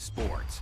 sports.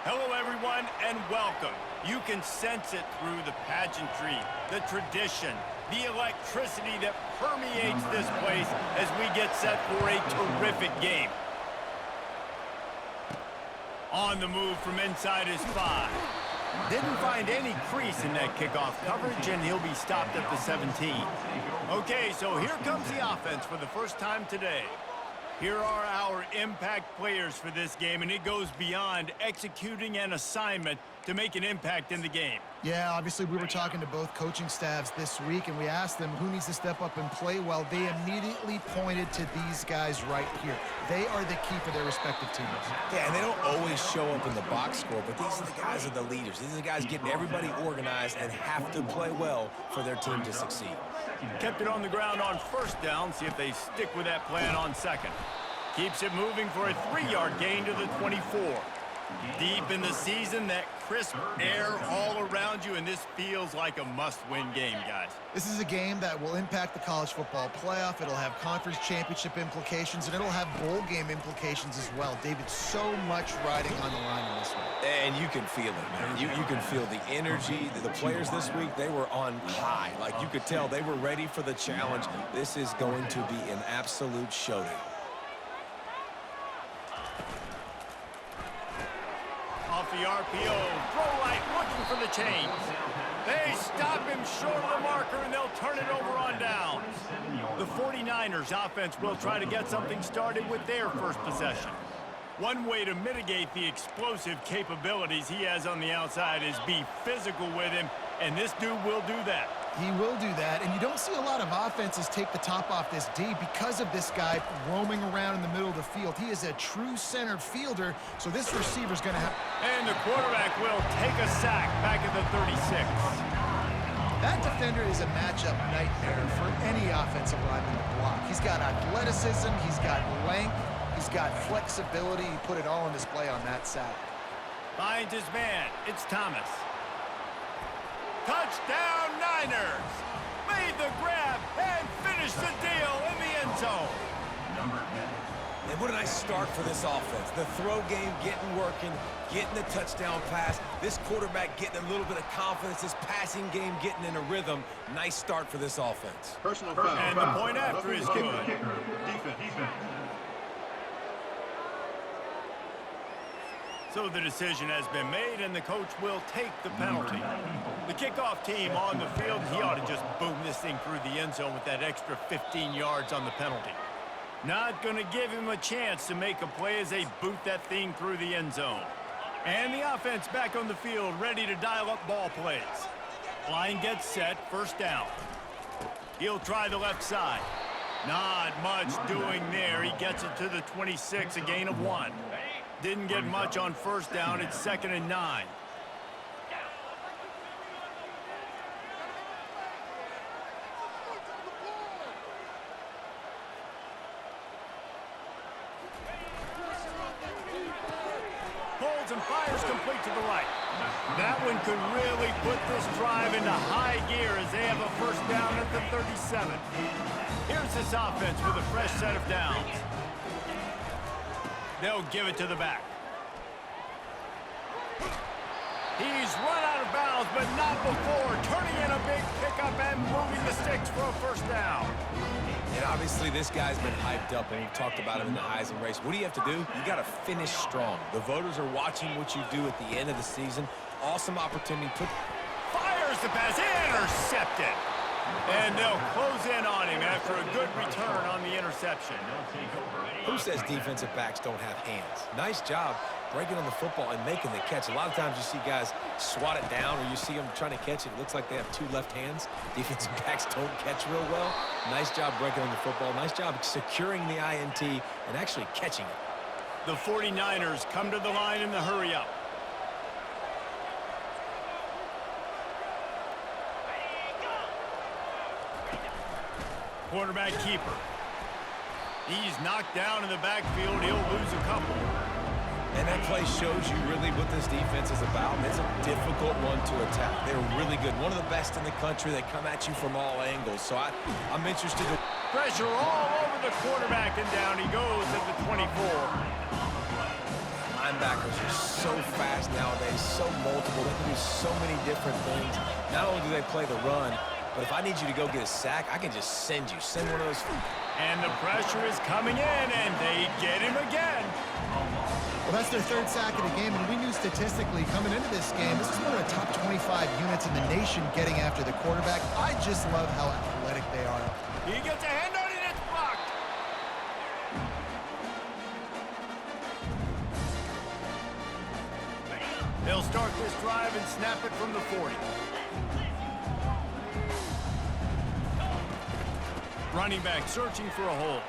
Hello, everyone, and welcome. You can sense it through the pageantry, the tradition, the electricity that permeates this place as we get set for a terrific game. On the move from inside his 5. Didn't find any crease in that kickoff coverage, and he'll be stopped at the 17. Okay, so here comes the offense for the first time today. Here are our impact players for this game, and it goes beyond executing an assignment to make an impact in the game. Yeah, obviously we were talking to both coaching staffs this week, and we asked them who needs to step up and play well. They immediately pointed to these guys right here. They are the key for their respective teams. Yeah, and they don't always show up in the box score, but these are the guys that are the leaders. These are the guys getting everybody organized and have to play well for their team to succeed. Kept it on the ground on first down. See if they stick with that plan on second. Keeps it moving for a 3-yard gain to the 24. Deep in the season, that crisp air all around you, and this feels like a must-win game, guys. This is a game that will impact the college football playoff. It'll have conference championship implications, and it'll have bowl game implications as well. David, so much riding on the line in this one. And you can feel it, man. You can feel the energy. The players this week, they were on high. Like, you could tell they were ready for the challenge. This is going to be an absolute showdown. Off the RPO, throw right, looking for the chains. They stop him short of the marker, and they'll turn it over on downs. The 49ers offense will try to get something started with their first possession. One way to mitigate the explosive capabilities he has on the outside is be physical with him, and this dude will do that. He will do that, and you don't see a lot of offenses take the top off this D because of this guy roaming around in the middle of the field. He is a true center fielder, so this receiver's going to have... And the quarterback will take a sack back at the 36. That defender is a matchup nightmare for any offensive lineman to block. He's got athleticism, he's got length, he's got flexibility. He put it all on display on that sack. Finds his man. It's Thomas. Touchdown, Niners! Made the grab and finished the deal in the end zone. And what a nice start for this offense. The throw game getting working, getting the touchdown pass. This quarterback getting a little bit of confidence. This passing game getting in a rhythm. Nice start for this offense. Personal foul. And the point after is good. Defense. So the decision has been made, and the coach will take the penalty. The kickoff team on the field, he ought to just boom this thing through the end zone with that extra 15 yards on the penalty. Not going to give him a chance to make a play as they boot that thing through the end zone. And the offense back on the field, ready to dial up ball plays. Line gets set, first down. He'll try the left side. Not much doing there. He gets it to the 26, a gain of 1. Didn't get much on first down. It's 2nd and 9. Holds and fires complete to the right. That one could really put this drive into high gear as they have a first down at the 37. Here's this offense with a fresh set of downs. They'll give it to the back. He's run out of bounds, but not before. Turning in a big pickup and moving the sticks for a first down. And obviously this guy's been hyped up, and we've talked about him in the Heisman race. What do you have to do? You got to finish strong. The voters are watching what you do at the end of the season. Awesome opportunity. Fires the pass, intercepted. And they'll close in on him after a good return on the interception. Who says defensive backs don't have hands? Nice job breaking on the football and making the catch. A lot of times you see guys swat it down, or you see them trying to catch it. It looks like they have 2 left hands. Defensive backs don't catch real well. Nice job breaking on the football. Nice job securing the INT and actually catching it. The 49ers come to the line in the hurry-up. Quarterback keeper. He's knocked down in the backfield. He'll lose a couple. And that play shows you really what this defense is about. It's a difficult one to attack. They're really good. One of the best in the country. They come at you from all angles. So I'm interested to... Pressure all over the quarterback, and down he goes at the 24. Linebackers are so fast nowadays, so multiple. They can do so many different things. Not only do they play the run, but if I need you to go get a sack, I can just send one of those. And the pressure is coming in, and they get him again. Well, that's their 3rd sack of the game, and we knew statistically coming into this game, this is one of the top 25 units in the nation getting after the quarterback. I just love how athletic they are. He gets a hand on it, it's blocked. They'll start this drive and snap it from the 40. Running back searching for a hole.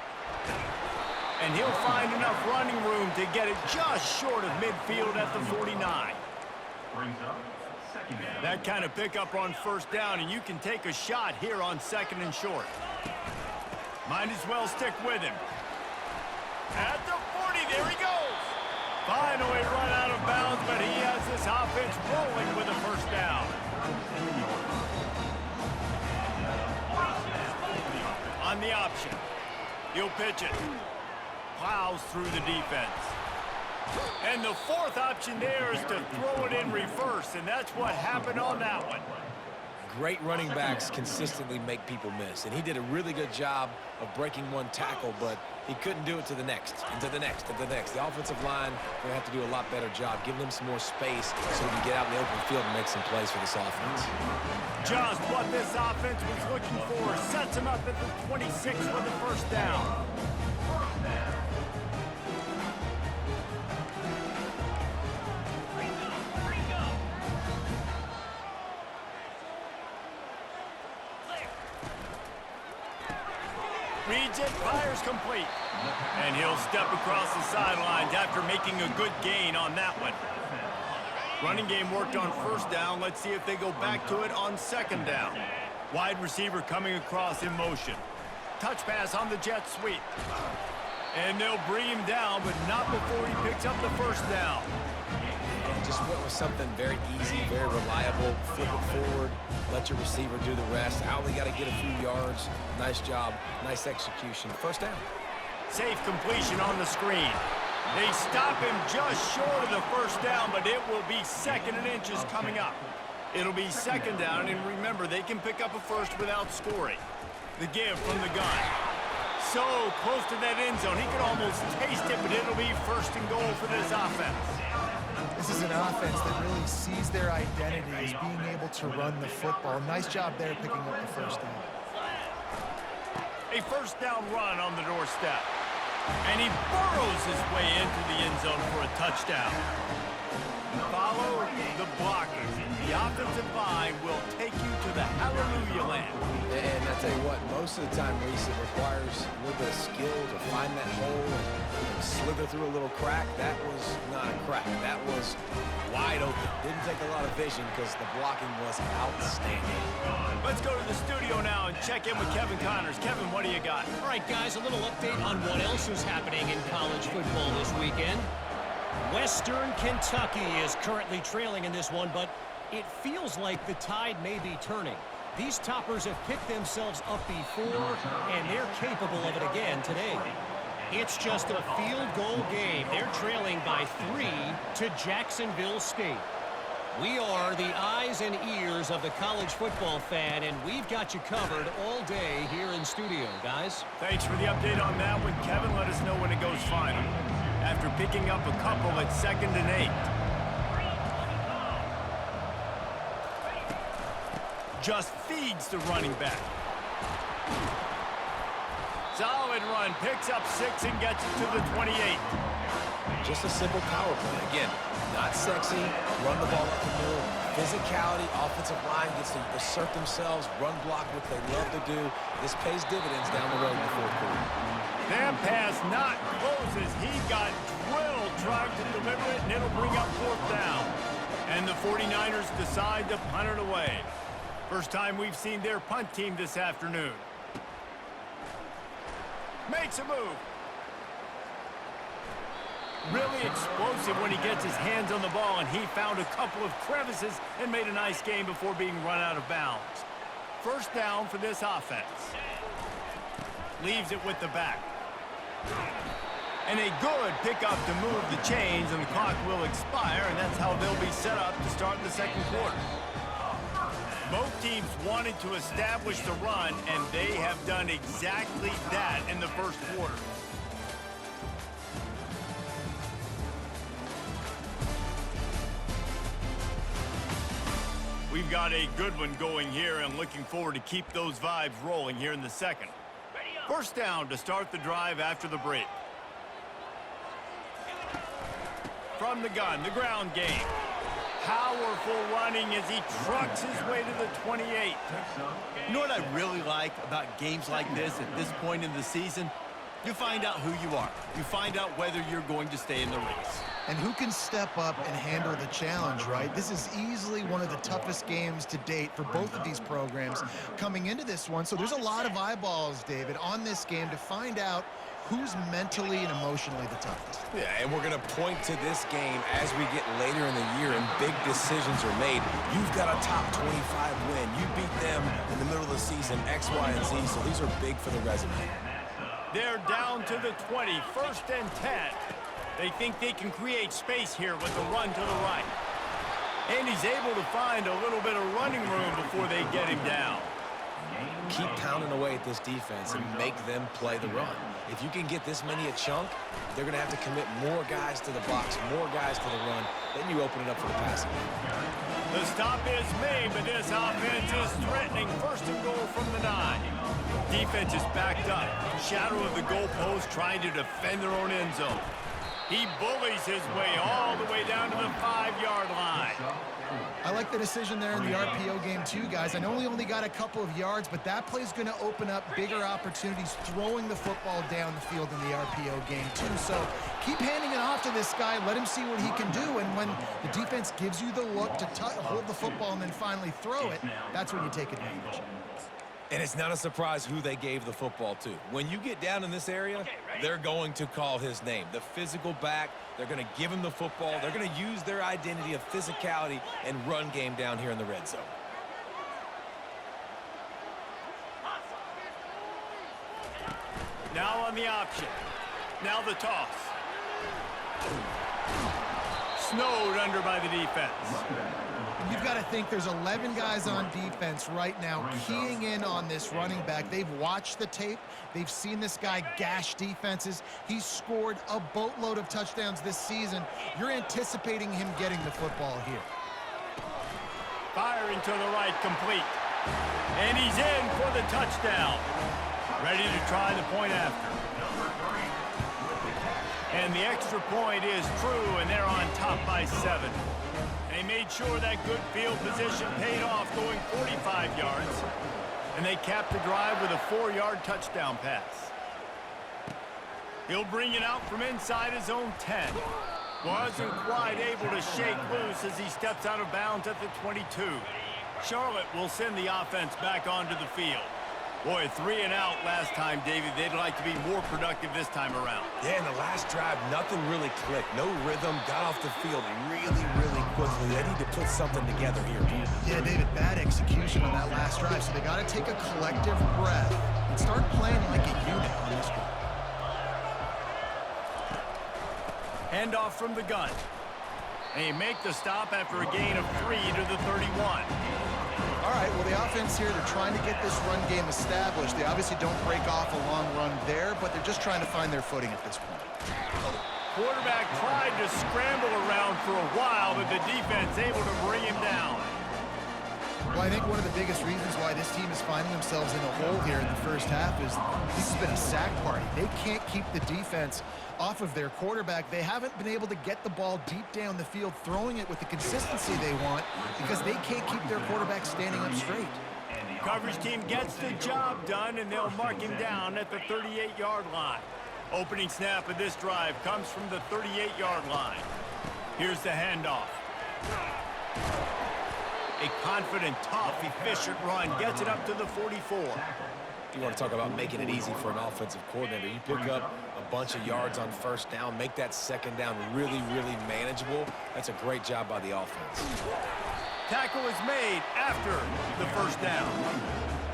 And he'll find enough running room to get it just short of midfield at the 49. That kind of pickup on first down, and you can take a shot here on 2nd and short. Might as well stick with him. At the 40, there he goes. Finally run out of bounds, but he has this offense rolling with a first down. On the option. He'll pitch it. Plows through the defense. And the 4th option there is to throw it in reverse, and that's what happened on that one. Great running backs consistently make people miss, and he did a really good job of breaking one tackle, but he couldn't do it to the next, and to the next, and to the next. The offensive line going to have to do a lot better job, giving them some more space so he can get out in the open field and make some plays for this offense. Just what this offense was looking for. Sets him up at the 26 with the first down. Reads it, fires complete. And he'll step across the sidelines after making a good gain on that one. Running game worked on first down. Let's see if they go back to it on 2nd down. Wide receiver coming across in motion. Touch pass on the jet sweep. And they'll bring him down, but not before he picks up the first down. Just went with something very easy, very reliable. Flip it forward, let your receiver do the rest. I only got to get a few yards. Nice job, nice execution. First down. Safe completion on the screen. They stop him just short of the first down, but it will be 2nd and inches coming up. It'll be 2nd down, and remember, they can pick up a first without scoring. The give from the gun. So close to that end zone. He could almost taste it, but it'll be 1st and goal for this offense. This is an offense that really sees their identity as being able to run the football. Nice job there picking up the first down. A 1st down run on the doorstep. And he burrows his way into the end zone for a touchdown. Follow the blockers. The offensive line will take you to the hallelujah land. And I tell you what, most of the time, Reese, it requires a little bit of skill to find that hole and slither through a little crack. That was not a crack. That was wide open. Didn't take a lot of vision because the blocking was outstanding. Let's go to the studio now and check in with Kevin Connors. Kevin, what do you got? All right, guys, a little update on what else is happening in college football this weekend. Western Kentucky is currently trailing in this one, but it feels like the tide may be turning. These toppers have picked themselves up before, and they're capable of it again today. It's just a field goal game. They're trailing by 3 to Jacksonville State. We are the eyes and ears of the college football fan, and we've got you covered all day here in studio, guys. Thanks for the update on that one, Kevin. Let us know when it goes final. After picking up a couple at 2nd and 8. Just feeds the running back. Solid run, picks up 6 and gets it to the 28. Just a simple power play. Again, not sexy, run the ball up the middle, physicality, offensive line gets to assert themselves, run block, what they love to do. This pays dividends down the road in the 4th quarter. That pass not closes. He got drilled trying to deliver it, and it'll bring up 4th down. And the 49ers decide to punt it away. First time we've seen their punt team this afternoon. Makes a move. Really explosive when he gets his hands on the ball, and he found a couple of crevices and made a nice game before being run out of bounds. 1st down for this offense. Leaves it with the back. And a good pickup to move the chains, and the clock will expire, and that's how they'll be set up to start the 2nd quarter. Both teams wanted to establish the run, and they have done exactly that in the 1st quarter. We've got a good one going here, and looking forward to keep those vibes rolling here in the 2nd. 1st down to start the drive after the break. From the gun, the ground game. Powerful running as he trucks his way to the 28. You know what I really like about games like this at this point in the season? You find out who you are. You find out whether you're going to stay in the race. And who can step up and handle the challenge, right? This is easily one of the toughest games to date for both of these programs coming into this one. So there's a lot of eyeballs, David, on this game to find out who's mentally and emotionally the toughest. Yeah, and we're going to point to this game as we get later in the year and big decisions are made. You've got a top 25 win. You beat them in the middle of the season, X, Y, and Z, so these are big for the resume. They're down to the 20, 1st and 10. They think they can create space here with the run to the right. And he's able to find a little bit of running room before they get him down. Keep pounding away at this defense and make them play the run. If you can get this many a chunk, they're going to have to commit more guys to the box, more guys to the run. Then you open it up for the passing game. The stop is made, but this offense is threatening. 1st and goal from the 9. Defense is backed up. Shadow of the goalpost trying to defend their own end zone. He bullies his way all the way down to the 5-yard line. I like the decision there in the RPO game too, guys. I know he only got a couple of yards, but that play's going to open up bigger opportunities throwing the football down the field in the RPO game too. So keep handing it off to this guy. Let him see what he can do. And when the defense gives you the look to hold the football and then finally throw it, that's when you take advantage. And it's not a surprise who they gave the football to. When you get down in this area, they're going to call his name. The physical back, they're going to give him the football. They're going to use their identity of physicality and run game down here in the red zone. Now on the option. Now the toss. Snowed under by the defense. You've got to think there's 11 guys on defense right now keying in on this running back. They've watched the tape. They've seen this guy gash defenses. He's scored a boatload of touchdowns this season. You're anticipating him getting the football here. Firing to the right, complete. And he's in for the touchdown. Ready to try the point after. And the extra point is true, and they're on top by 7. They made sure that good field position paid off, going 45 yards. And they capped the drive with a 4-yard touchdown pass. He'll bring it out from inside his own 10. Wasn't quite able to shake loose as he steps out of bounds at the 22. Charlotte will send the offense back onto the field. Boy, 3 and out last time, David. They'd like to be more productive this time around. Yeah, in the last drive, nothing really clicked. No rhythm, got off the field really quickly. They need to put something together here. Yeah, David, bad execution on that last drive, so they got to take a collective breath and start playing like a unit on this drive. Handoff from the gun. They make the stop after a gain of 3 to the 31. All right, well, the offense here, they're trying to get this run game established. They obviously don't break off a long run there, but they're just trying to find their footing at this point. Quarterback tried to scramble around for a while, but the defense able to bring him down. Well, I think one of the biggest reasons why this team is finding themselves in a hole here in the first half is this has been a sack party. They can't keep the defense off of their quarterback. They haven't been able to get the ball deep down the field, throwing it with the consistency they want because they can't keep their quarterback standing up straight. Coverage team gets the job done, and they'll mark him down at the 38-yard line. Opening snap of this drive comes from the 38-yard line. Here's the handoff. A confident, tough, efficient run gets it up to the 44. You want to talk about making it easy for an offensive coordinator. You pick up a bunch of yards on first down, make that second down really manageable. That's a great job by the offense. Tackle is made after the first down.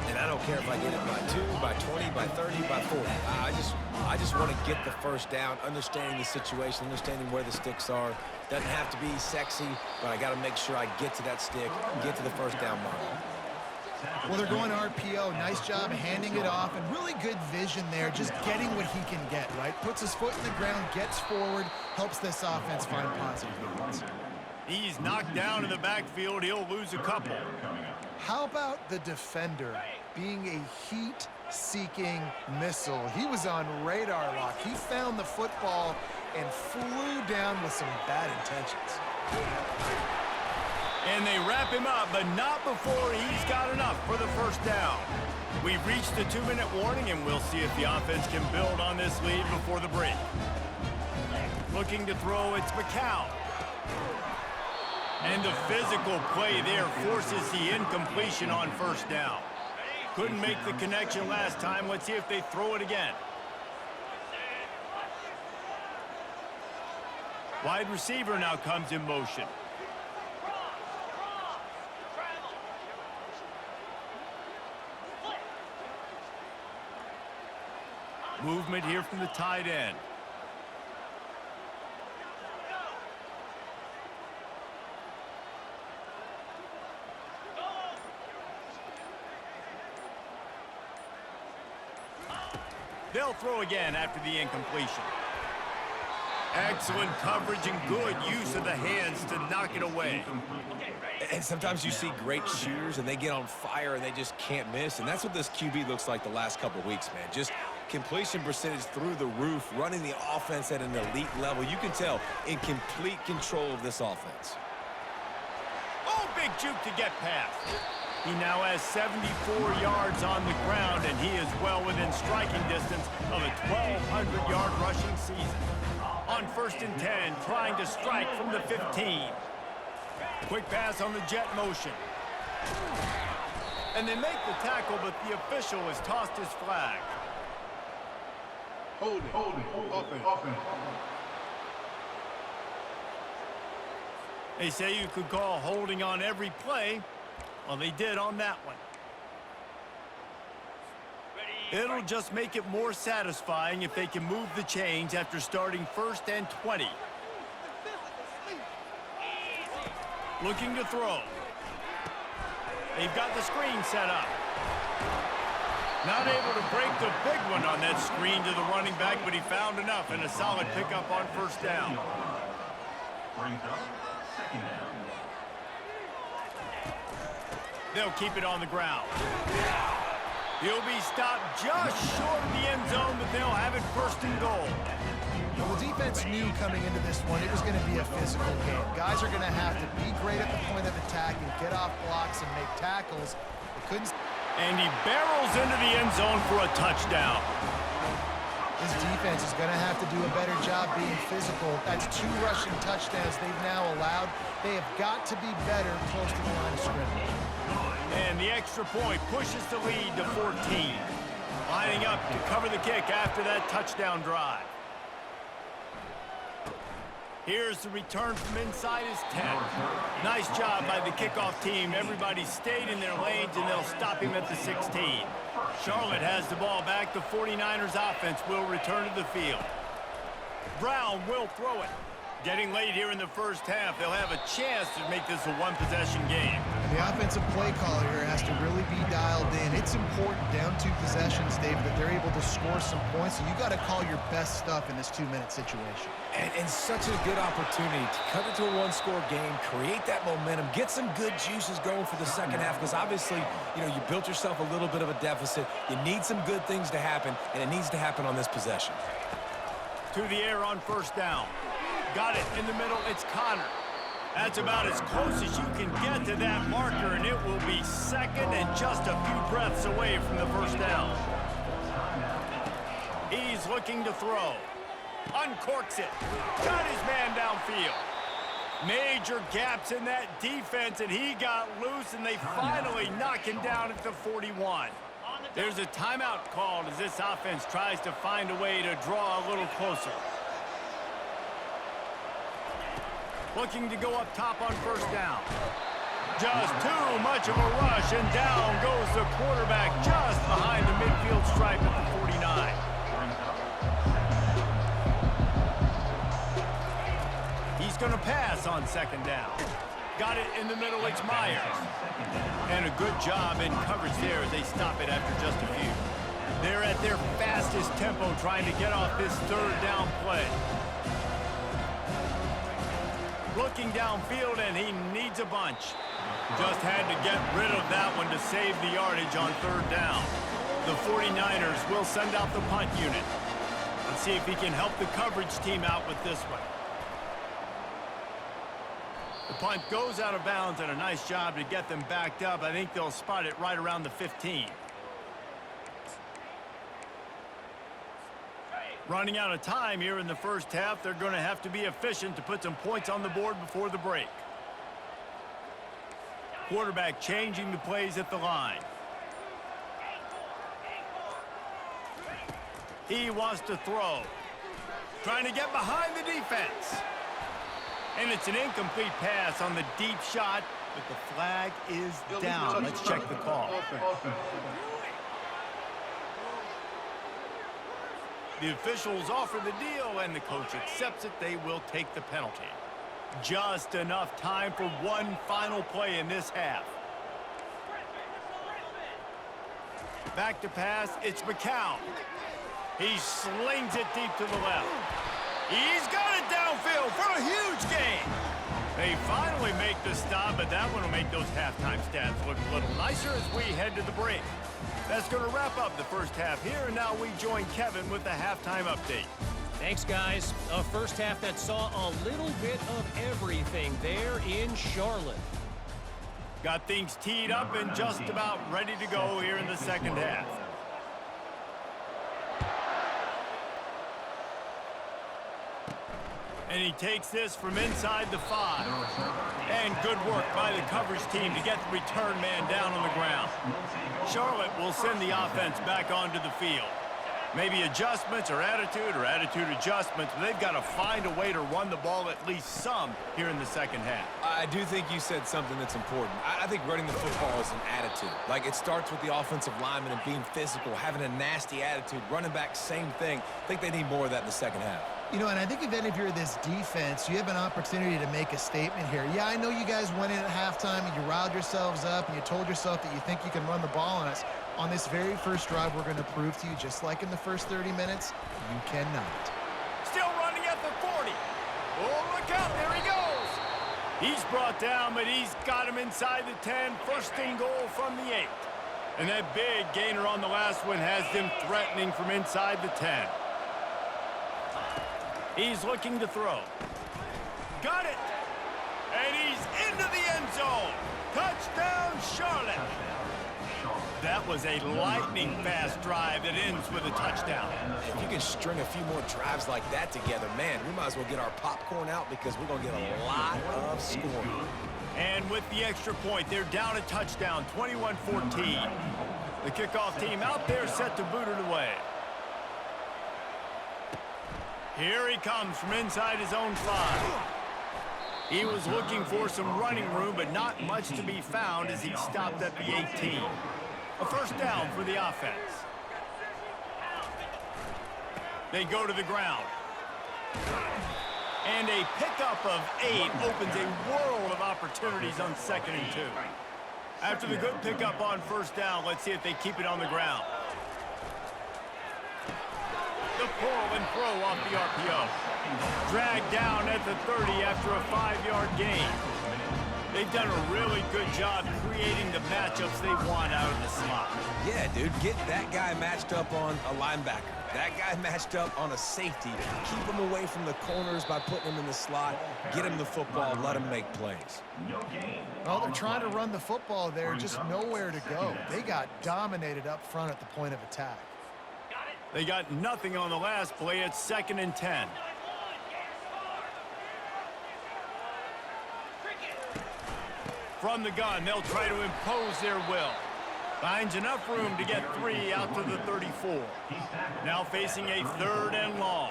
And I don't care if I get it by 2, by 20, by 30, by 40. I just want to get the first down, understanding the situation, understanding where the sticks are. Doesn't have to be sexy, but I got to make sure I get to that stick, get to the first down mark. Well, they're going RPO. Nice job handing it off, and really good vision there, just getting what he can get, right? Puts his foot in the ground, gets forward, helps this offense find positive yards. He's knocked down in the backfield. He'll lose a couple. How about the defender being a heat-seeking missile? He was on radar lock. He found the football and flew down with some bad intentions. And they wrap him up, but not before he's got enough for the first down. We've reached the 2-minute warning, and we'll see if the offense can build on this lead before the break. Looking to throw, it's McCown. And the physical play there forces the incompletion on first down. Couldn't make the connection last time. Let's see if they throw it again. Wide receiver now comes in motion. Movement here from the tight end. They'll throw again after the incompletion. Excellent coverage and good use of the hands to knock it away. And sometimes you see great shooters, and they get on fire, and they just can't miss. And that's what this QB looks like the last couple weeks, man. Just completion percentage through the roof, running the offense at an elite level. You can tell in complete control of this offense. Oh, big juke to get past. He now has 74 yards on the ground, and he is well within striking distance of a 1,200-yard rushing season. On 1st and 10, trying to strike from the 15. Quick pass on the jet motion. And they make the tackle, but the official has tossed his flag. Hold it, offense. They say you could call holding on every play. Well, they did on that one. It'll just make it more satisfying if they can move the chains after starting 1st and 20. Looking to throw. They've got the screen set up. Not able to break the big one on that screen to the running back, but he found enough and a solid pickup on 1st down. They'll keep it on the ground. He'll be stopped just short of the end zone, but they'll have it 1st and goal. Well, the defense knew coming into this one it was going to be a physical game. Guys are going to have to be great at the point of attack and get off blocks and make tackles. They couldn't. And he barrels into the end zone for a touchdown. His defense is going to have to do a better job being physical. That's 2 rushing touchdowns they've now allowed. They have got to be better close to the line of scrimmage. And the extra point pushes the lead to 14. Lining up to cover the kick after that touchdown drive. Here's the return from inside his 10. Nice job by the kickoff team. Everybody stayed in their lanes, and they'll stop him at the 16. Charlotte has the ball back. The 49ers offense will return to the field. Brown will throw it. Getting late here in the 1st half, they'll have a chance to make this a 1-possession game. And the offensive play caller here has to really be dialed in. It's important down 2 possessions, David, that they're able to score some points. So you got to call your best stuff in this 2-minute situation. And such a good opportunity to cut it to a 1-score game, create that momentum, get some good juices going for the 2nd half, because obviously, you built yourself a little bit of a deficit. You need some good things to happen, and it needs to happen on this possession. To the air on 1st down. Got it in the middle. It's Connor. That's about as close as you can get to that marker, and it will be 2nd and just a few breaths away from the 1st down. He's looking to throw. Uncorks it. Got his man downfield. Major gaps in that defense, and he got loose, and they finally knock him down at the 41. There's a timeout called as this offense tries to find a way to draw a little closer. Looking to go up top on 1st down. Just too much of a rush, and down goes the quarterback just behind the midfield stripe at the 49. He's going to pass on 2nd down. Got it in the middle. It's Myers. And a good job in coverage there as they stop it after just a few. They're at their fastest tempo trying to get off this 3rd down play. Looking downfield, and he needs a bunch. Just had to get rid of that one to save the yardage on 3rd down. The 49ers will send out the punt unit. Let's see if he can help the coverage team out with this one. The punt goes out of bounds, and a nice job to get them backed up. I think they'll spot it right around the 15. Running out of time here in the 1st half, they're going to have to be efficient to put some points on the board before the break. Quarterback changing the plays at the line. He wants to throw. Trying to get behind the defense. And it's an incomplete pass on the deep shot, but the flag is down. Let's check the call. The officials offer the deal, and the coach accepts it. They will take the penalty. Just enough time for one final play in this half. Back to pass, it's McCown. He slings it deep to the left. He's got it downfield for a huge gain. They finally make the stop, but that one will make those halftime stats look a little nicer as we head to the break. That's going to wrap up the 1st half here, and now we join Kevin with the halftime update. Thanks, guys. A 1st half that saw a little bit of everything there in Charlotte. Got things teed up and just about ready to go here in the 2nd half. And he takes this from inside the 5. And good work by the coverage team to get the return man down on the ground. Charlotte will send the offense back onto the field. Maybe adjustments or attitude adjustments, but they've got to find a way to run the ball at least some here in the second half. I do think you said something that's important. I think running the football is an attitude. Like, it starts with the offensive lineman and being physical, having a nasty attitude. Running back, same thing. I think they need more of that in the second half. You know, and I think then if you're this defense, you have an opportunity to make a statement here. Yeah, I know you guys went in at halftime and you riled yourselves up and you told yourself that you think you can run the ball on us. On this very first drive, we're going to prove to you, just like in the first 30 minutes, you cannot. Still running at the 40. Oh, look out. There he goes. He's brought down, but he's got him inside the 10. First and goal from the 8. And that big gainer on the last one has them threatening from inside the 10. He's looking to throw. Got it. And he's into the end zone. Touchdown, Charlotte. That was a lightning-fast drive that ends with a touchdown. If you can string a few more drives like that together, man, we might as well get our popcorn out because we're going to get a lot of scoring. And with the extra point, they're down a touchdown, 21-14. The kickoff team out there set to boot it away. Here he comes from inside his own 5. He was looking for some running room, but not much to be found as he stopped at the 18. A first down for the offense. They go to the ground. And a pickup of 8 opens a world of opportunities on 2nd and 2. After the good pickup on first down, let's see if they keep it on the ground. The pull and throw off the RPO. Dragged down at the 30 after a 5-yard gain. They've done a really good job creating the matchups they want out of the slot. Yeah, dude, get that guy matched up on a linebacker. That guy matched up on a safety. Keep him away from the corners by putting him in the slot. Get him the football, let him make plays. Well, they're trying to run the football there, just nowhere to go. They got dominated up front at the point of attack. They got nothing on the last play. It's 2nd and 10. From the gun, they'll try to impose their will. Finds enough room to get 3 out to the 34. Now facing a 3rd and long.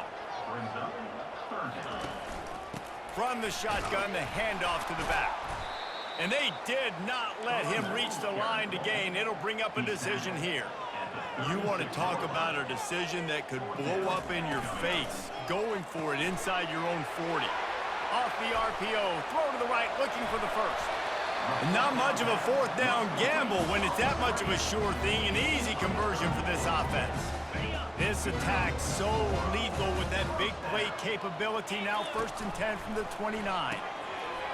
From the shotgun, the handoff to the back. And they did not let him reach the line to gain. It'll bring up a decision here. You want to talk about a decision that could blow up in your face. Going for it inside your own 40. Off the RPO, throw to the right, looking for the first. Not much of a 4th down gamble when it's that much of a sure thing. An easy conversion for this offense. This attack so lethal with that big play capability. Now 1st and 10 from the 29.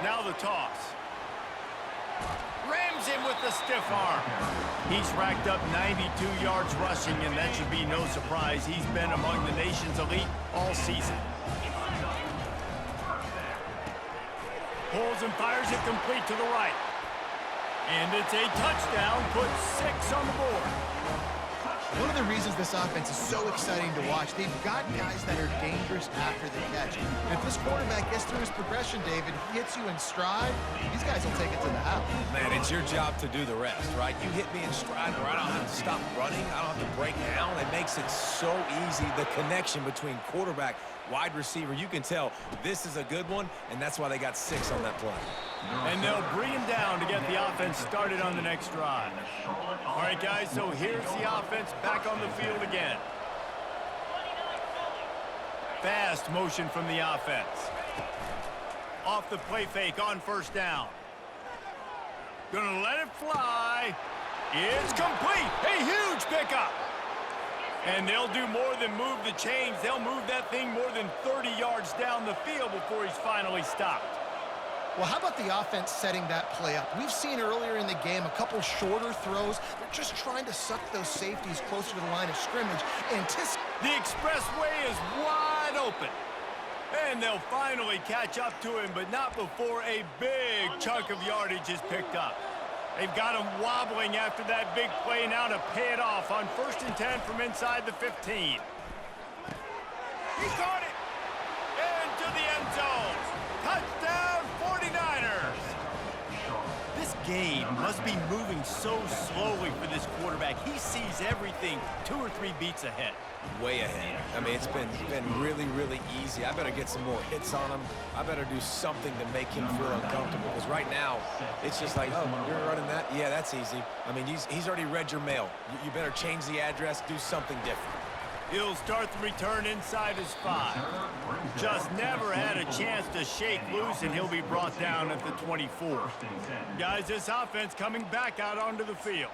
Now the toss. Rams him with the stiff arm. He's racked up 92 yards rushing, and that should be no surprise. He's been among the nation's elite all season. Pulls and fires it complete to the right. And it's a touchdown, puts 6 on the board. One of the reasons this offense is so exciting to watch, they've got guys that are dangerous after the catch. And if this quarterback gets through his progression, David, hits you in stride, these guys will take it to the house. Man, it's your job to do the rest, right? You hit me in stride where I don't have to stop running. I don't have to break down. It makes it so easy, the connection between quarterback, wide receiver. You can tell this is a good one, and that's why they got 6 on that play. And they'll bring him down to get the offense started on the next drive. All right, guys, so here's the offense back on the field again. Fast motion from the offense. Off the play fake on first down. Gonna let it fly. It's complete. A huge pickup. And they'll do more than move the chains. They'll move that thing more than 30 yards down the field before he's finally stopped. Well, how about the offense setting that play up? We've seen earlier in the game a couple shorter throws. They're just trying to suck those safeties closer to the line of scrimmage. The expressway is wide open. And they'll finally catch up to him, but not before a big chunk of yardage is picked up. They've got him wobbling after that big play now to pay it off on 1st and 10 from inside the 15. He caught it. Into the end zone. Touchdown, 49ers. This game must be moving so slowly for this quarterback. He sees everything 2 or 3 beats ahead. Way ahead. I mean, it's been really, really easy. I better get some more hits on him. I better do something to make him feel uncomfortable. Because right now, it's just like, oh, you're running that? Yeah, that's easy. I mean, he's already read your mail. You better change the address, do something different. He'll start the return inside his 5. Just never had a chance to shake loose, and he'll be brought down at the 24. Guys, this offense coming back out onto the field.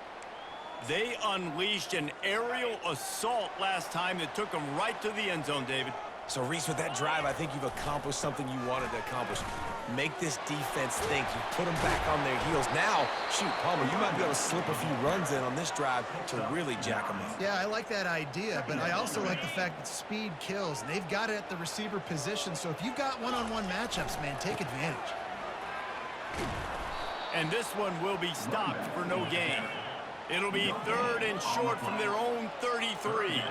They unleashed an aerial assault last time that took them right to the end zone, David. So, Reese, with that drive, I think you've accomplished something you wanted to accomplish. Make this defense think. You put them back on their heels. Now, shoot, Palmer, you might be able to slip a few runs in on this drive to really jack them up. Yeah, I like that idea, but I also like the fact that speed kills, and they've got it at the receiver position. So if you've got one-on-one matchups, man, take advantage. And this one will be stopped for no gain. It'll be 3rd and short from their own 33.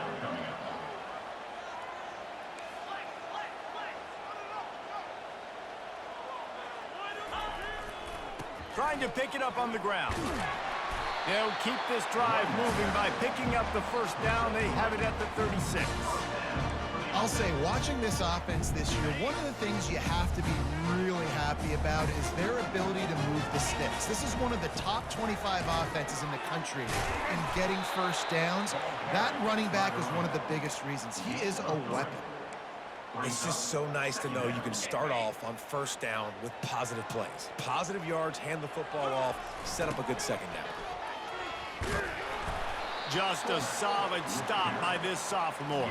Trying to pick it up on the ground. They'll keep this drive moving by picking up the first down. They have it at the 36. I'll say, watching this offense this year, one of the things you have to be really happy about is their ability to move the sticks. This is one of the top 25 offenses in the country in getting first downs. That running back is one of the biggest reasons. He is a weapon. It's just so nice to know you can start off on first down with positive plays. Positive yards, hand the football off, set up a good second down. Just a solid stop by this sophomore.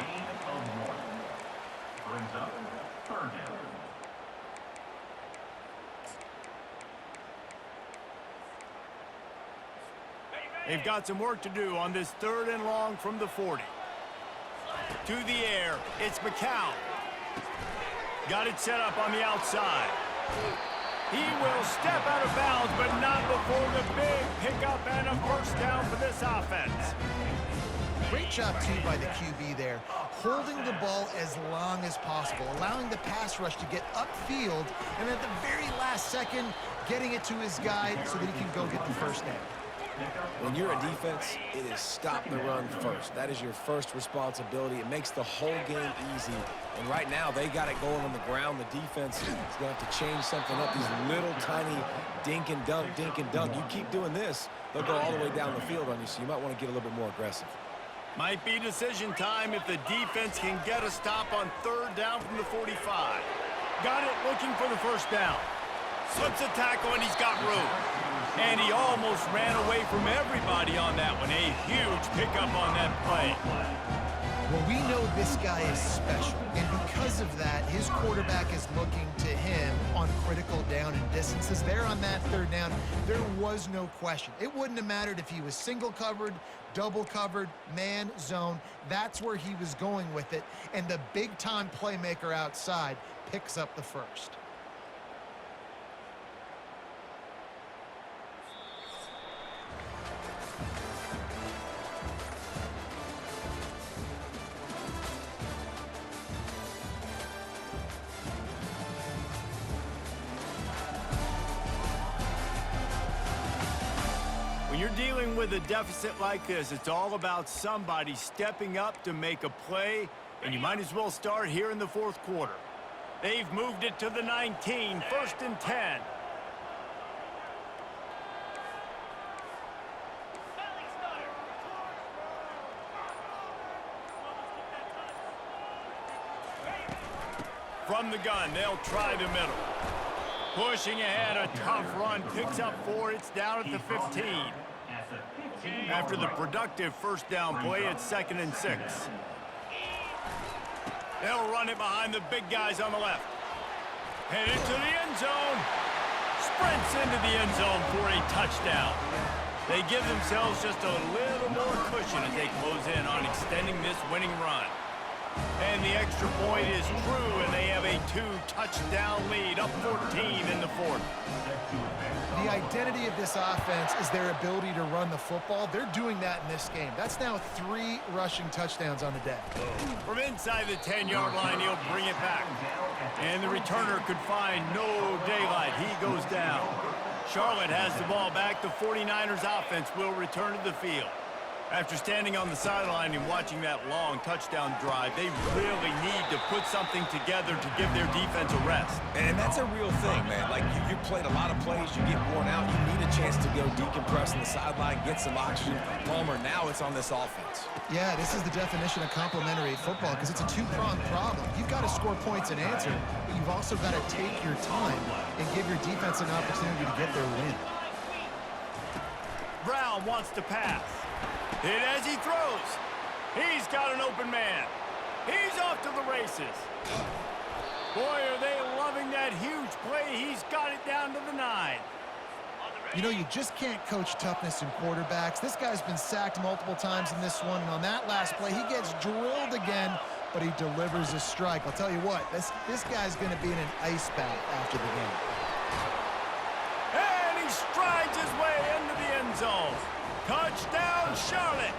They've got some work to do on this 3rd and long from the 40. To the air, it's McCown. Got it set up on the outside. He will step out of bounds, but not before the big pickup and a first down for this offense. Great job, too, by the QB there, holding the ball as long as possible, allowing the pass rush to get upfield, and at the very last second, getting it to his guy so that he can go get the first down. When you're a defense, it is stop the run first. That is your first responsibility. It makes the whole game easy. And right now, they got it going on the ground. The defense is going to have to change something up. These little tiny dink and dunk, dink and dunk. You keep doing this, they'll go all the way down the field on you, so you might want to get a little bit more aggressive. Might be decision time if the defense can get a stop on 3rd down from the 45. Got it, looking for the first down. Slips a tackle, and he's got room. And he almost ran away from everybody on that one. A huge pickup on that play. Well, we know this guy is special, and because of that, his quarterback is looking to him on critical down and distances. There on that 3rd down, there was no question. It wouldn't have mattered if he was single covered, double covered, man, zone. That's where he was going with it, and the big-time playmaker outside picks up the first. When you're dealing with a deficit like this, it's all about somebody stepping up to make a play, and you might as well start here in the 4th quarter. They've moved it to the 19, 1st and 10. From the gun, they'll try the middle. Pushing ahead, a tough run, picks up 4, it's down at the 15. After the productive first down play, it's 2nd and 6. They'll run it behind the big guys on the left. Headed to the end zone. Sprints into the end zone for a touchdown. They give themselves just a little more cushion as they close in on extending this winning run. And the extra point is true, and they have a 2-touchdown lead, up 14 in the 4th. The identity of this offense is their ability to run the football. They're doing that in this game. That's now 3 rushing touchdowns on the day. From inside the 10-yard line, he'll bring it back. And the returner could find no daylight. He goes down. Charlotte has the ball back. The 49ers offense will return to the field. After standing on the sideline and watching that long touchdown drive, they really need to put something together to give their defense a rest. And that's a real thing, man. Like, you played a lot of plays, you get worn out, you need a chance to go decompress on the sideline, get some oxygen. Palmer, now it's on this offense. Yeah, this is the definition of complementary football because it's a two-pronged problem. You've got to score points and answer, but you've also got to take your time and give your defense an opportunity to get their win. Brown wants to pass. Hit as he throws. He's got an open man. He's off to the races. Boy, are they loving that huge play. He's got it down to the 9. You know, you just can't coach toughness in quarterbacks. This guy's been sacked multiple times in this one, and on that last play, he gets drilled again, but he delivers a strike. I'll tell you what, this guy's going to be in an ice bath after the game. And he strides his way into the end zone. Touchdown, Charlotte!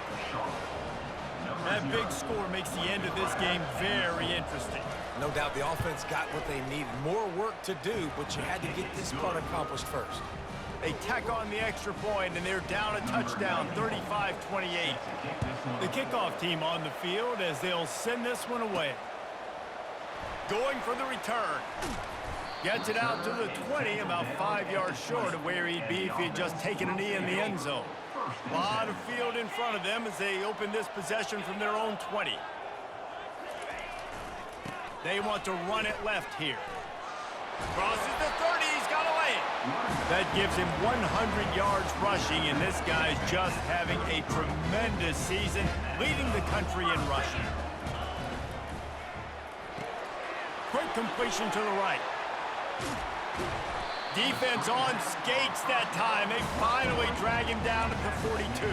That big score makes the end of this game very interesting. No doubt the offense got what they needed. More work to do, but you had to get this part accomplished first. They tack on the extra point, and they're down a touchdown, 35-28. The kickoff team on the field as they'll send this one away. Going for the return. Gets it out to the 20, about 5 yards short of where he'd be if he had just taken a knee in the end zone. A lot of field in front of them as they open this possession from their own 20. They want to run it left here. Crosses the 30, he's got away. That gives him 100 yards rushing, and this guy's just having a tremendous season, leading the country in rushing. Quick completion to the right. Defense on skates that time. They finally drag him down at the 42.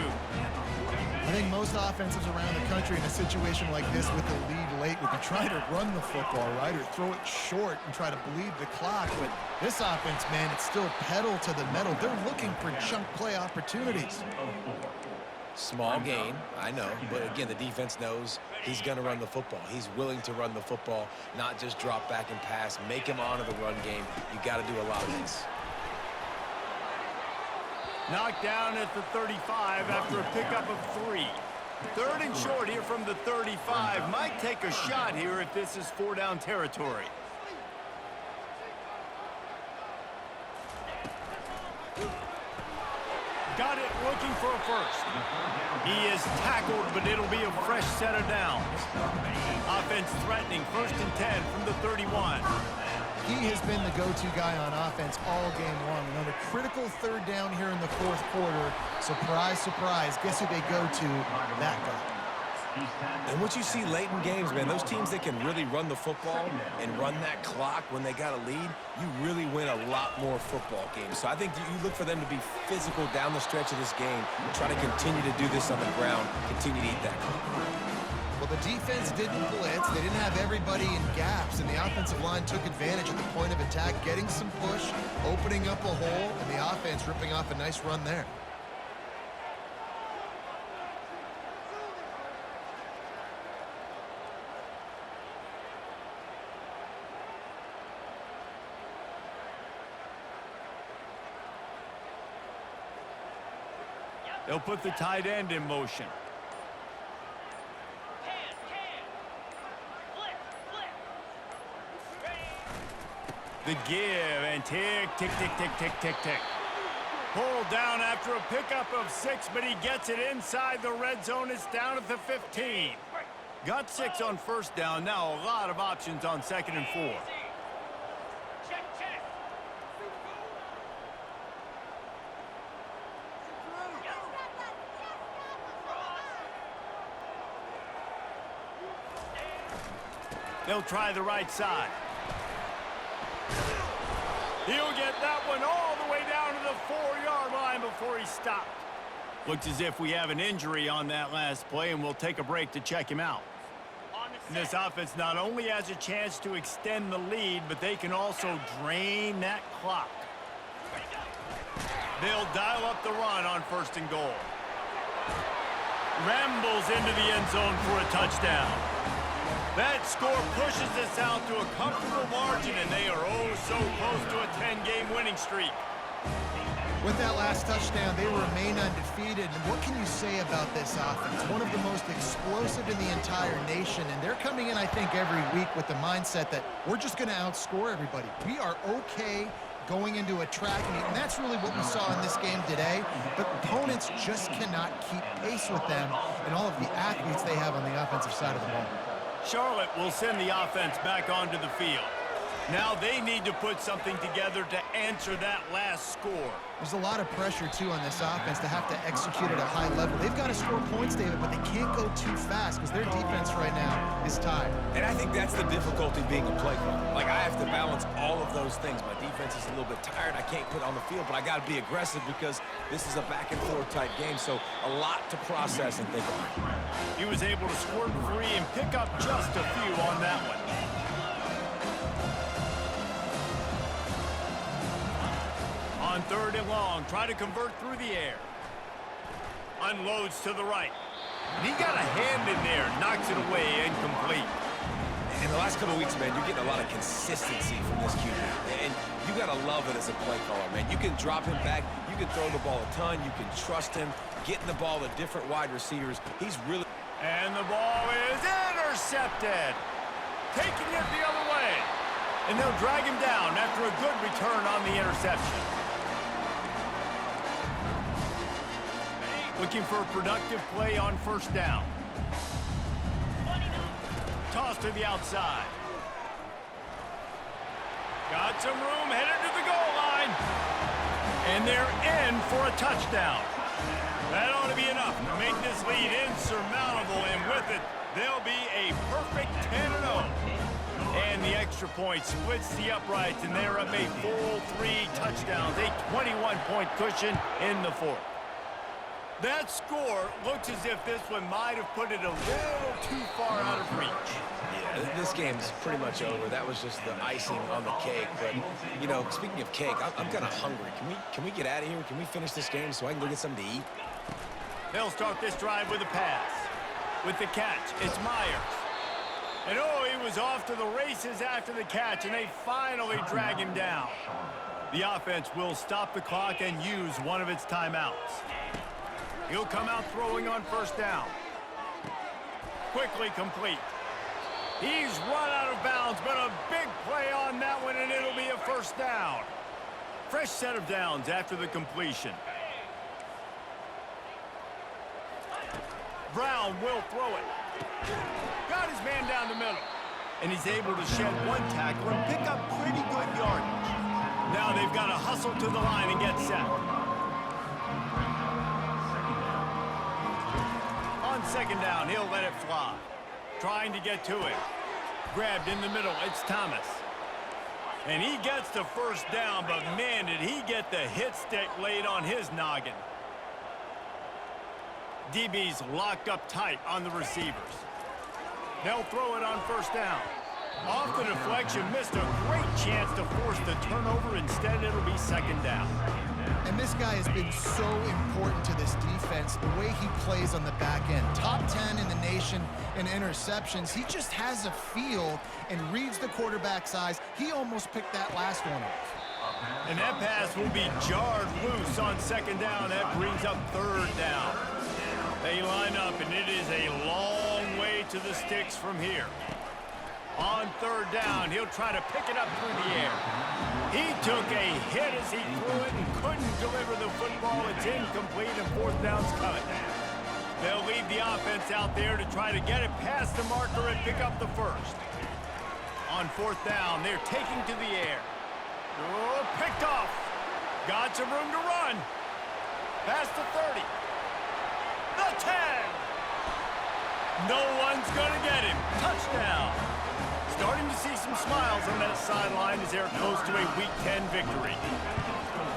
I think most offensives around the country in a situation like this with the lead late would be trying to run the football, right, or throw it short and try to bleed the clock. But this offense, man, it's still pedal to the metal. They're looking for chunk play opportunities. Small gain, I know, but again, the defense knows he's going to run the football. He's willing to run the football, not just drop back and pass, make him honor the run game. You got to do a lot of this. Knocked down at the 35 after a pickup of 3. Third and short here from the 35. Might take a shot here if this is 4-down territory. Got it, looking for a first. He is tackled, but it'll be a fresh set of downs. Offense threatening, 1st and 10 from the 31. He has been the go-to guy on offense all game long. And on a critical 3rd down here in the 4th quarter, surprise, surprise, guess who they go to? That guy. And what you see late in games, man, those teams that can really run the football and run that clock when they got a lead, you really win a lot more football games. So I think you look for them to be physical down the stretch of this game, try to continue to do this on the ground, continue to eat that clock. Well, the defense didn't blitz. They didn't have everybody in gaps, and the offensive line took advantage at the point of attack, getting some push, opening up a hole, and the offense ripping off a nice run there. They'll put the tight end in motion. The give, and tick, tick, tick, tick, tick, tick, tick. Pulled down after a pickup of 6, but he gets it inside the red zone. It's down at the 15. Got 6 on 1st down. Now a lot of options on 2nd and 4. They'll try the right side. He'll get that one all the way down to the 4-yard line before he stopped. Looks as if we have an injury on that last play, and we'll take a break to check him out. And this offense not only has a chance to extend the lead, but they can also drain that clock. They'll dial up the run on 1st and goal. Rambles into the end zone for a touchdown. That score pushes us out to a comfortable margin, and they are oh so close to a 10-game winning streak. With that last touchdown, they remain undefeated. And what can you say about this offense? One of the most explosive in the entire nation. And they're coming in, I think, every week with the mindset that we're just going to outscore everybody. We are okay going into a track meet. And that's really what we saw in this game today. But opponents just cannot keep pace with them and all of the athletes they have on the offensive side of the ball. Charlotte will send the offense back onto the field. Now they need to put something together to answer that last score. There's a lot of pressure, too, on this offense to have to execute at a high level. They've got to score points, David, but they can't go too fast because their defense right now is tied. And I think that's the difficulty being a play caller. Like, I have to balance all of those things. My defense is a little bit tired. I can't put it on the field, but I got to be aggressive because this is a back-and-forth type game, so a lot to process and think about. He was able to squirt free and pick up just a few on that one. On 3rd and long, try to convert through the air. Unloads to the right. And he got a hand in there, knocks it away, incomplete. In the last couple of weeks, man, you're getting a lot of consistency from this QB. And you got to love it as a play caller, man. You can drop him back. You can throw the ball a ton. You can trust him, getting the ball to different wide receivers. He's really... And the ball is intercepted. Taking it the other way. And they'll drag him down after a good return on the interception. Looking for a productive play on 1st down. Toss to the outside. Got some room, headed to the goal line. And they're in for a touchdown. That ought to be enough to make this lead insurmountable, and with it, they'll be a perfect 10-0. And the extra point splits the uprights, and they're up a full 3 touchdowns, a 21-point cushion in the 4th. That score looks as if this one might have put it a little too far out of reach. Yeah, this game's pretty much over. That was just the icing on the cake. But, you know, speaking of cake, I'm kind of hungry. Can we get out of here? Can we finish this game so I can go get something to eat? They'll start this drive with a pass. With the catch, it's Myers. And oh, he was off to the races after the catch, and they finally drag him down. The offense will stop the clock and use one of its timeouts. He'll come out throwing on 1st down. Quickly complete. He's run out of bounds, but a big play on that one, and it'll be a 1st down. Fresh set of downs after the completion. Brown will throw it. Got his man down the middle. And he's able to shed 1 tackle and pick up pretty good yardage. Now they've got to hustle to the line and get set. On 2nd down, he'll let it fly. Trying to get to it. Grabbed in the middle, it's Thomas. And he gets the 1st down, but man, did he get the hit stick laid on his noggin. DB's locked up tight on the receivers. They'll throw it on 1st down. Off the deflection, missed a great chance to force the turnover. Instead, it'll be 2nd down. And this guy has been so important to this defense, the way he plays on the back end. Top 10 in the nation in interceptions. He just has a feel and reads the quarterback's eyes. He almost picked that last one off. And that pass will be jarred loose on 2nd down. That brings up 3rd down. They line up, and it is a long way to the sticks from here. On 3rd down, he'll try to pick it up through the air. He took a hit as he threw it and couldn't deliver the football. It's incomplete, and 4th down's coming. They'll leave the offense out there to try to get it past the marker and pick up the 1st. On 4th down, they're taking to the air. Oh, picked off. Got some room to run. Past the 30. The 10. No one's going to get him. Touchdown. Starting to see some smiles on that sideline as they're close to a Week 10 victory.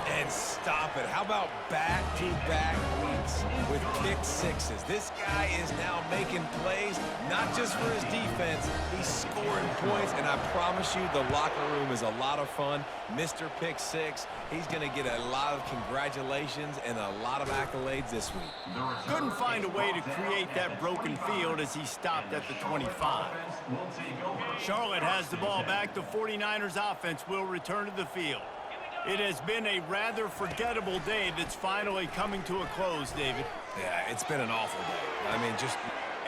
And stop it. How about back-to-back weeks with pick sixes? This guy is now making plays, not just for his defense. He's scoring points, and I promise you the locker room is a lot of fun. Mr. Pick Six, he's going to get a lot of congratulations and a lot of accolades this week. Couldn't find a way to create that broken field as he stopped at the 25. Charlotte has the ball back. The 49ers offense will return to the field. It has been a rather forgettable day that's finally coming to a close, David. Yeah, it's been an awful day. I mean, just...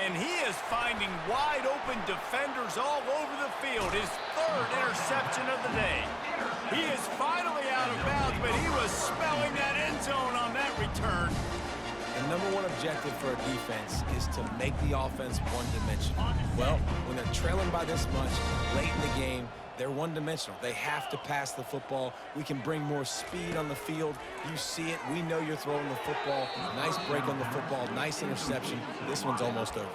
And he is finding wide-open defenders all over the field. His third interception of the day. He is finally out of bounds, but he was smelling that end zone on that return. The number one objective for a defense is to make the offense one-dimensional. Well, when they're trailing by this much late in the game, they're one-dimensional. They have to pass the football. We can bring more speed on the field. You see it. We know you're throwing the football. Nice break on the football. Nice interception. This one's almost over.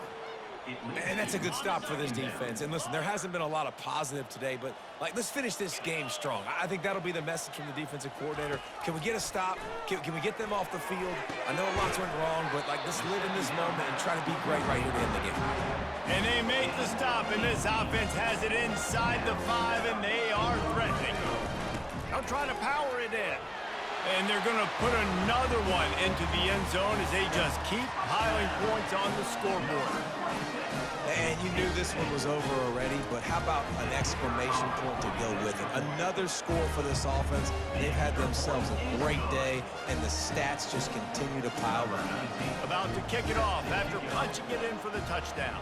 And that's a good stop for this defense. And listen, there hasn't been a lot of positive today, but let's finish this game strong. I think that'll be the message from the defensive coordinator. Can we get a stop? Can we get them off the field? I know lots went wrong, but let's live in this moment and try to be great right here to end the game. And they make the stop, and this offense has it inside the 5, and they are threatening. They'll try to power it in. And they're going to put another one into the end zone as they just keep piling points on the scoreboard. And you knew this one was over already, but how about an exclamation point to go with it? Another score for this offense. They've had themselves a great day, and the stats just continue to pile up. About to kick it off after punching it in for the touchdown.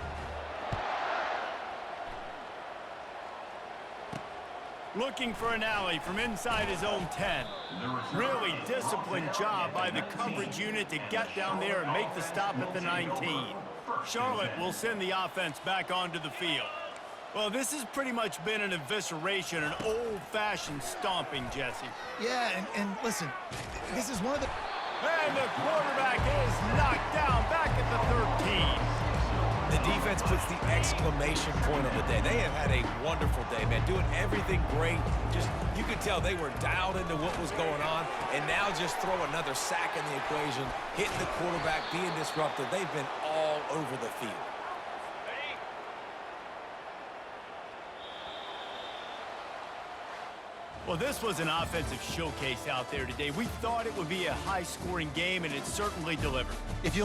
Looking for an alley from inside his own 10. Really disciplined job by the coverage unit to get down there and make the stop at the 19. Charlotte will send the offense back onto the field. Well, this has pretty much been an evisceration, an old-fashioned stomping, Jesse. Yeah, and listen, this is one of the... And the quarterback is knocked down back at the 13. The defense puts the exclamation point on the day. They have had a wonderful day, man, doing everything great. Just, you could tell they were dialed into what was going on, and now just throw another sack in the equation, hitting the quarterback, being disruptive. They've been all over the field. Well, this was an offensive showcase out there today. We thought it would be a high-scoring game, and it certainly delivered. If you